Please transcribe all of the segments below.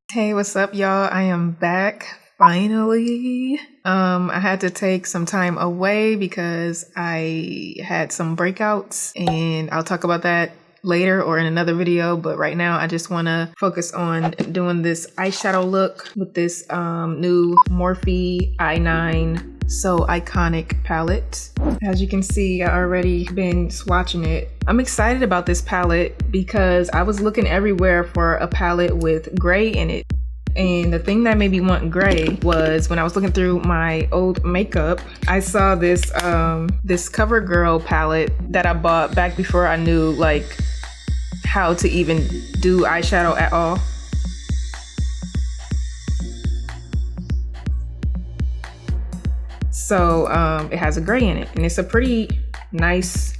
Hey, what's up, y'all? I am back finally. I had to take some time away because I had some breakouts, and I'll talk about that later or in another video, but right now I just want to focus on doing this eyeshadow look with this new Morphe i9 So Iconic palette. As you can see, I already been swatching it. I'm excited about this palette because I was looking everywhere for a palette with gray in it. And the thing that made me want gray was when I was looking through my old makeup, I saw this this CoverGirl palette that I bought back before I knew like how to even do eyeshadow at all. So it has a gray in it, and it's a pretty nice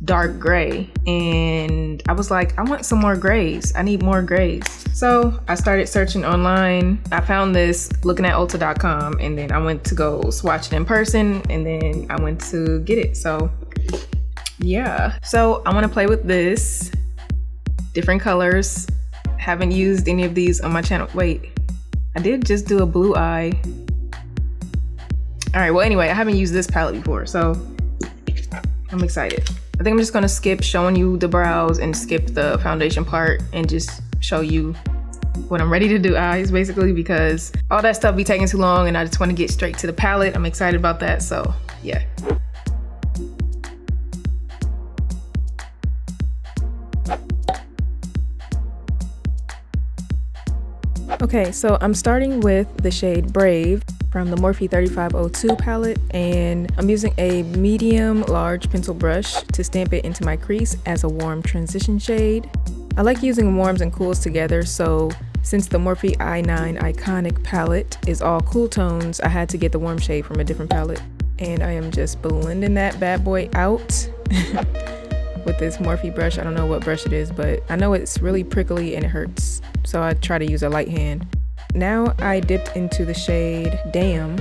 dark gray, and I was like, I want some more grays. I need more grays. So I started searching online. I found this looking at Ulta.com, and then I went to go swatch it in person, and then I went to get it. So yeah, so I want to play with this, different colors. Haven't used any of these on my channel. Wait, I did just do a blue eye. All right, well anyway, I haven't used this palette before, so I'm excited. I think I'm just gonna skip showing you the brows and skip the foundation part and just show you when I'm ready to do eyes, basically, because all that stuff be taking too long and I just wanna get straight to the palette. I'm excited about that, so yeah. Okay, so I'm starting with the shade Brave from the Morphe 3502 palette, and I'm using a medium large pencil brush to stamp it into my crease as a warm transition shade. I like using warms and cools together, so since the Morphe i9 Iconic palette is all cool tones, I had to get the warm shade from a different palette. And I am just blending that bad boy out with this Morphe brush. I don't know what brush it is, but I know it's really prickly and it hurts, so I try to use a light hand. Now I dipped into the shade Damn,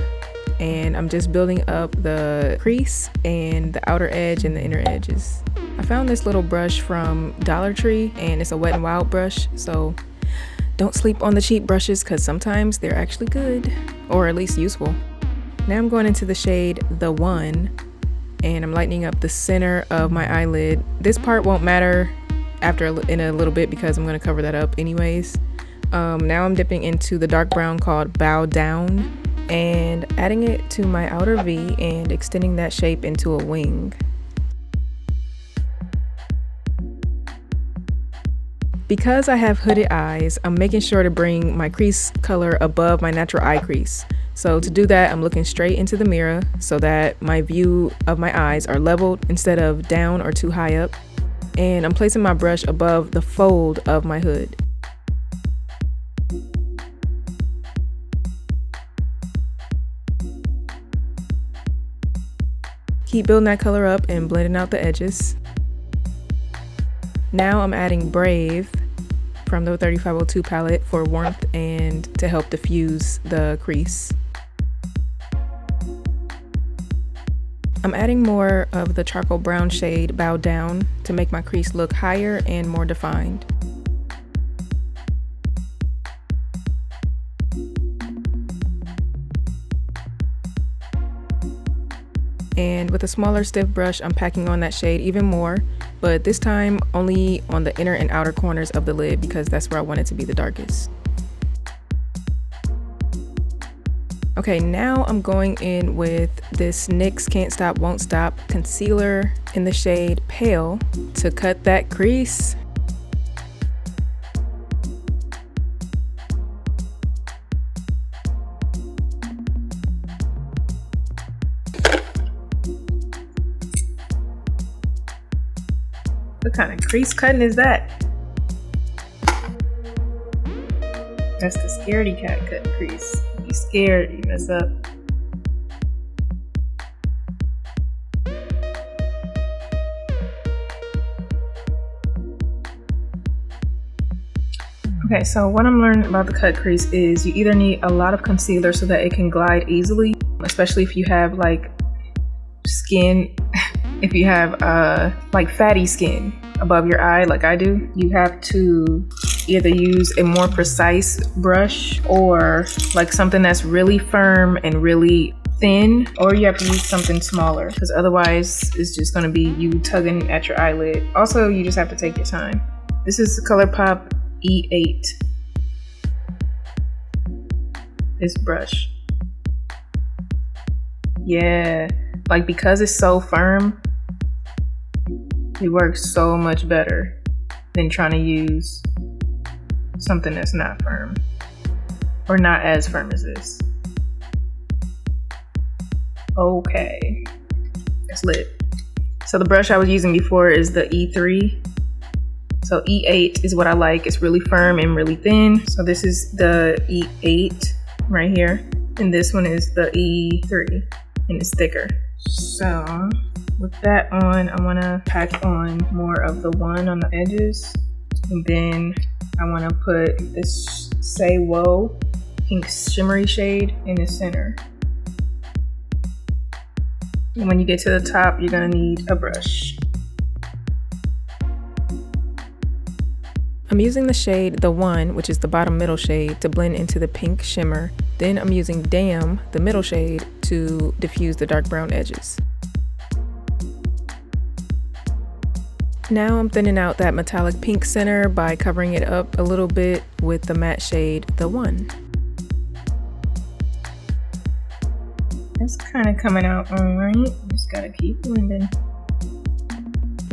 and I'm just building up the crease and the outer edge and the inner edges. I found this little brush from Dollar Tree, and it's a Wet n Wild brush, so don't sleep on the cheap brushes because sometimes they're actually good, or at least useful. Now I'm going into the shade The One, and I'm lightening up the center of my eyelid. This part won't matter in a little bit because I'm going to cover that up anyways. Now I'm dipping into the dark brown called Bow Down and adding it to my outer V and extending that shape into a wing. Because I have hooded eyes, I'm making sure to bring my crease color above my natural eye crease. So to do that, I'm looking straight into the mirror so that my view of my eyes are leveled instead of down or too high up. And I'm placing my brush above the fold of my hood. Keep building that color up and blending out the edges. Now I'm adding Brave from the 3502 palette for warmth and to help diffuse the crease. I'm adding more of the charcoal brown shade Bow Down to make my crease look higher and more defined. And with a smaller stiff brush, I'm packing on that shade even more, but this time only on the inner and outer corners of the lid because that's where I want it to be the darkest. Okay, now I'm going in with this NYX Can't Stop Won't Stop concealer in the shade Pale to cut that crease. What kind of crease cutting is that? That's the scaredy cat cutting crease. You scared, you mess up. Okay, so what I'm learning about the cut crease is you either need a lot of concealer so that it can glide easily, especially if you have like skin, if you have like fatty skin above your eye like I do. You have to either use a more precise brush or like something that's really firm and really thin, or you have to use something smaller because otherwise it's just going to be you tugging at your eyelid. Also, you just have to take your time. This is the ColourPop E8. This brush. Yeah, like because it's so firm, it works so much better than trying to use something that's not firm or not as firm as this. Okay, that's lit. So the brush I was using before is the E3. So E8 is what I like. It's really firm and really thin. So this is the E8 right here. And this one is the E3 and it's thicker. So with that on, I want to pack on more of the one on the edges. And then I want to put this Say Whoa pink shimmery shade in the center. And when you get to the top, you're going to need a brush. I'm using the shade The One, which is the bottom middle shade, to blend into the pink shimmer. Then I'm using Damn, the middle shade, to diffuse the dark brown edges. Now I'm thinning out that metallic pink center by covering it up a little bit with the matte shade The One. It's kind of coming out alright. Just gotta keep blending.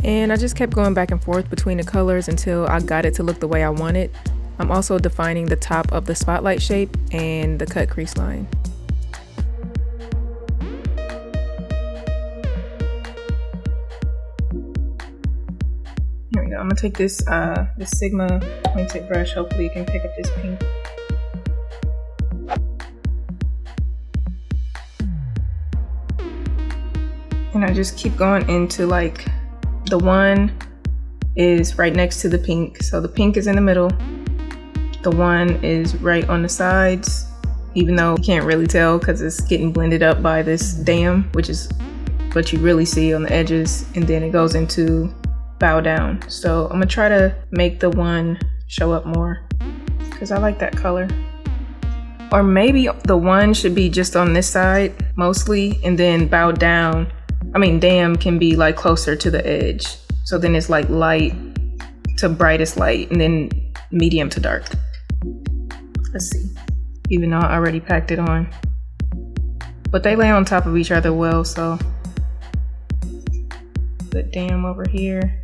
And I just kept going back and forth between the colors until I got it to look the way I wanted. I'm also defining the top of the spotlight shape and the cut crease line. Here we go. I'm gonna take this Sigma pointed brush. Hopefully you can pick up this pink. And I just keep going into like the one is right next to the pink. So the pink is in the middle. The one is right on the sides, even though you can't really tell because it's getting blended up by this Damn, which is what you really see on the edges. And then it goes into Bow Down. So I'm gonna try to make the one show up more because I like that color. Or maybe the one should be just on this side mostly, and then Bow Down, Damn can be like closer to the edge. So then it's like light to brightest light and then medium to dark. Let's see. Even though I already packed it on. But they lay on top of each other well, so. Put Damn over here.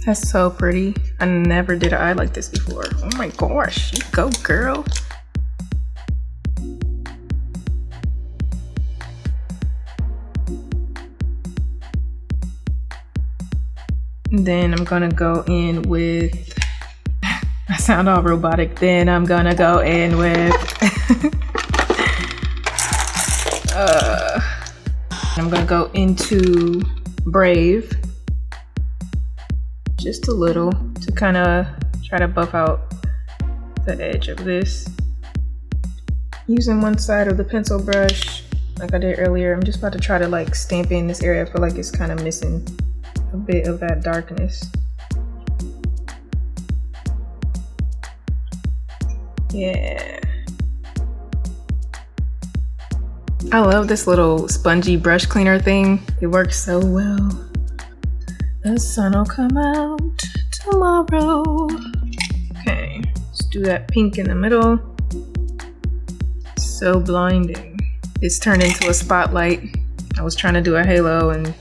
That's so pretty. I never did an eye like this before. Oh my gosh, you go girl. And then I'm gonna go in with, I sound all robotic. Then I'm gonna go in with, I'm gonna go into Brave, just a little, to kind of try to buff out the edge of this. Using one side of the pencil brush, like I did earlier, I'm just about to try to like stamp in this area. I feel like it's kind of missing a bit of that darkness. Yeah. I love this little spongy brush cleaner thing. It works so well. The sun will come out tomorrow. Okay, let's do that pink in the middle. So blinding. It's turned into a spotlight. I was trying to do a halo and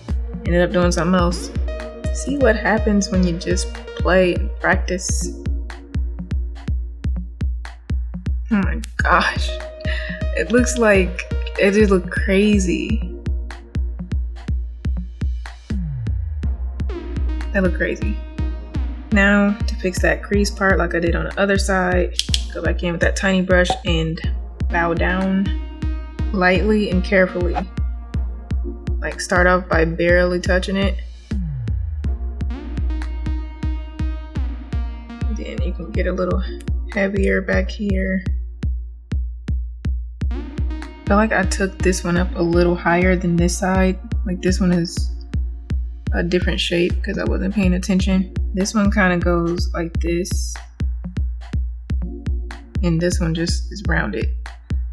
ended up doing something else. See what happens when you just play and practice. Oh my gosh. It looks like it just looked crazy. That looked crazy. Now to fix that crease part like I did on the other side, go back in with that tiny brush and bow down lightly and carefully. Like start off by barely touching it. Then you can get a little heavier back here. I feel like I took this one up a little higher than this side. Like this one is a different shape because I wasn't paying attention. This one kind of goes like this, and this one just is rounded.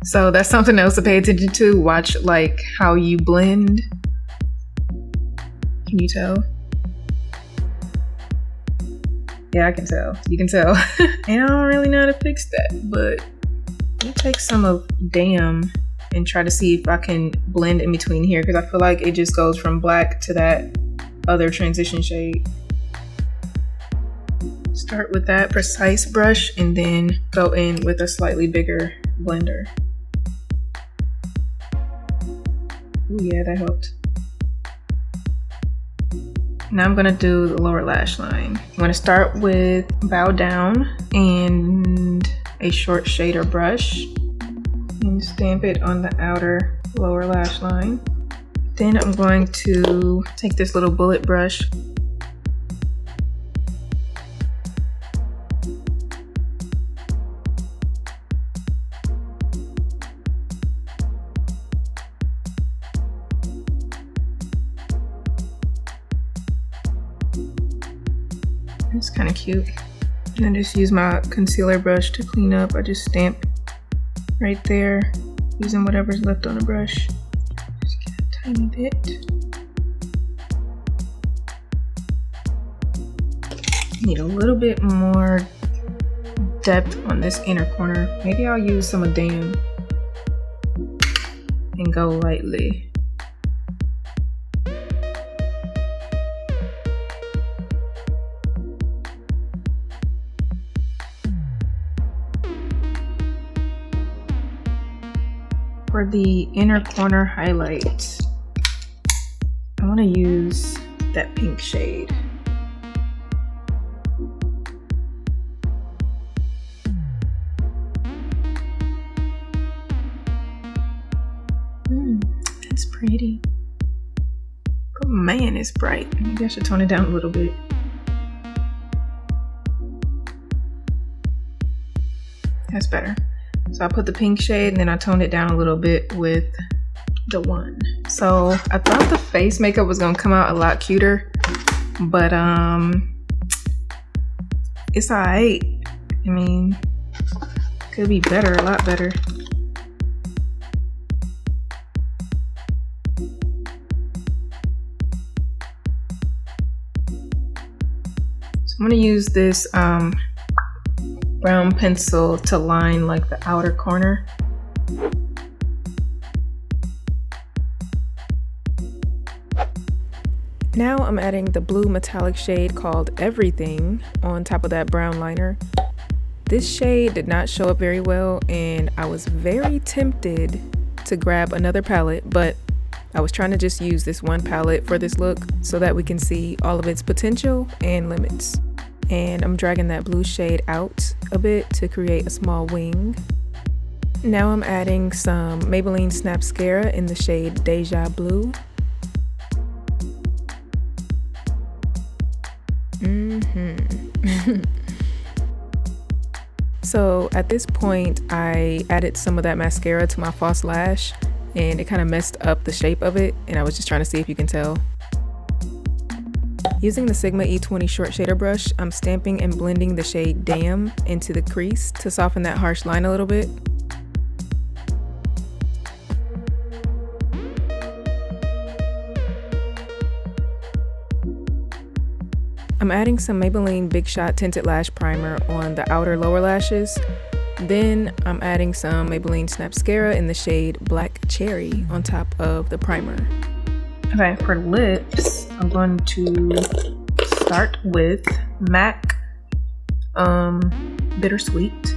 So that's something else to pay attention to. Watch like how you blend. Can you tell? Yeah, I can tell. You can tell. And I don't really know how to fix that, but I'll take some of Damn and try to see if I can blend in between here, because I feel like it just goes from black to that other transition shade. Start with that precise brush and then go in with a slightly bigger blender. Ooh, yeah, that helped. Now I'm gonna do the lower lash line. I'm gonna start with Bow Down and a short shader brush and stamp it on the outer lower lash line. Then I'm going to take this little bullet brush It's kind of cute. And I just use my concealer brush to clean up. I just stamp right there using whatever's left on the brush. Just get a tiny bit. Need a little bit more depth on this inner corner. Maybe I'll use some of Damn and go lightly. For the inner corner highlight, I want to use that pink shade. That's pretty. Oh man, it's bright. Maybe I should tone it down a little bit. That's better. So I put the pink shade and then I toned it down a little bit with the one. So I thought the face makeup was gonna come out a lot cuter, but it's alright. I mean, could be better, a lot better. So I'm gonna use this brown pencil to line like the outer corner. Now I'm adding the blue metallic shade called Everything on top of that brown liner. This shade did not show up very well and I was very tempted to grab another palette, but I was trying to just use this one palette for this look so that we can see all of its potential and limits. And I'm dragging that blue shade out a bit to create a small wing. Now I'm adding some Maybelline Snapscara in the shade Deja Blue. So at this point, I added some of that mascara to my false lash and it kind of messed up the shape of it, and I was just trying to see if you can tell. Using the Sigma E20 short shader brush, I'm stamping and blending the shade Damn into the crease to soften that harsh line a little bit. I'm adding some Maybelline Big Shot Tinted Lash Primer on the outer lower lashes. Then I'm adding some Maybelline Snapscara in the shade Black Cherry on top of the primer. Okay, for lips, I'm going to start with MAC Bittersweet.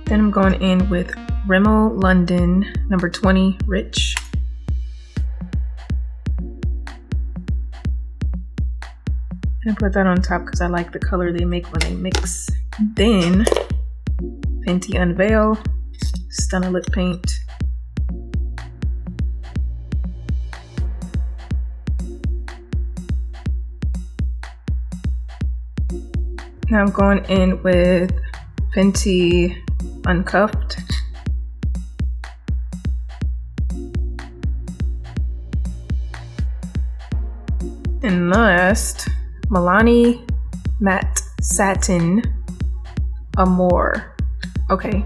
Then I'm going in with Rimmel London number 20 Rich. And put that on top because I like the color they make when they mix. Then Fenty Unveil Stunner Lip Paint. Now I'm going in with Fenty Uncuffed. And last, Milani Matte Satin Amore. Okay,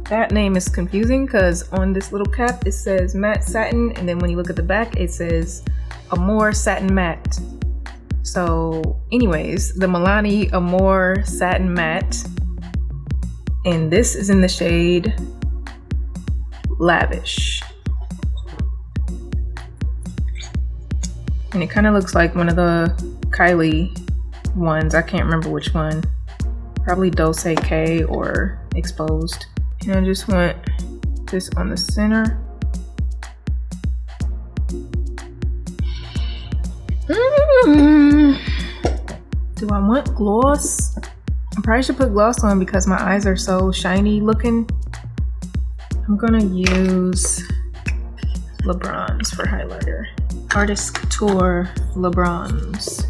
that name is confusing because on this little cap it says matte satin, and then when you look at the back it says Amore Satin Matte. So anyways, the Milani Amore Satin Matte, and this is in the shade Lavish. And it kind of looks like one of the Kylie ones. I can't remember which one. Probably Dulce K or Exposed. And I just want this on the center. Do I want gloss? I probably should put gloss on because my eyes are so shiny looking. I'm gonna use LeBron's for highlighter. Artist Couture LeBron's.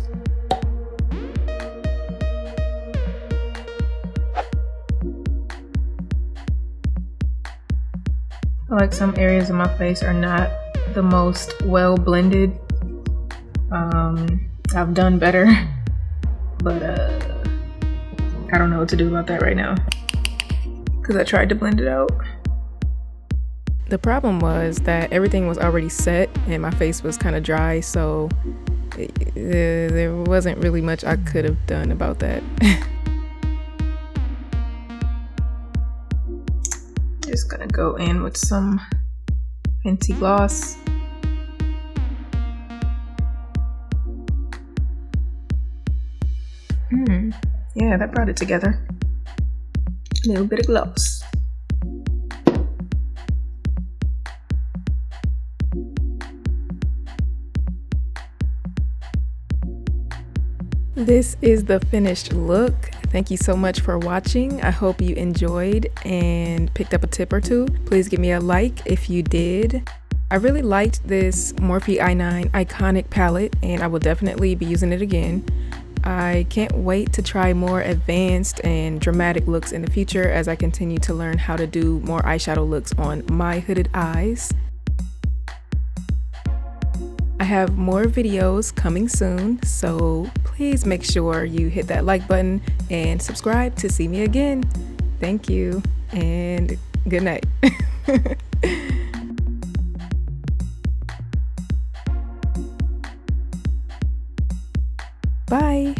I feel like some areas of my face are not the most well blended. I've done better, but I don't know what to do about that right now because I tried to blend it out. The problem was that everything was already set and my face was kind of dry, so there wasn't really much I could have done about that. Just gonna go in with some Fenty gloss. Yeah, that brought it together. A little bit of gloss. This is the finished look. Thank you so much for watching. I hope you enjoyed and picked up a tip or two. Please give me a like if you did. I really liked this Morphe i9 Iconic palette and I will definitely be using it again. I can't wait to try more advanced and dramatic looks in the future as I continue to learn how to do more eyeshadow looks on my hooded eyes. I have more videos coming soon, so please make sure you hit that like button and subscribe to see me again. Thank you and good night. Bye.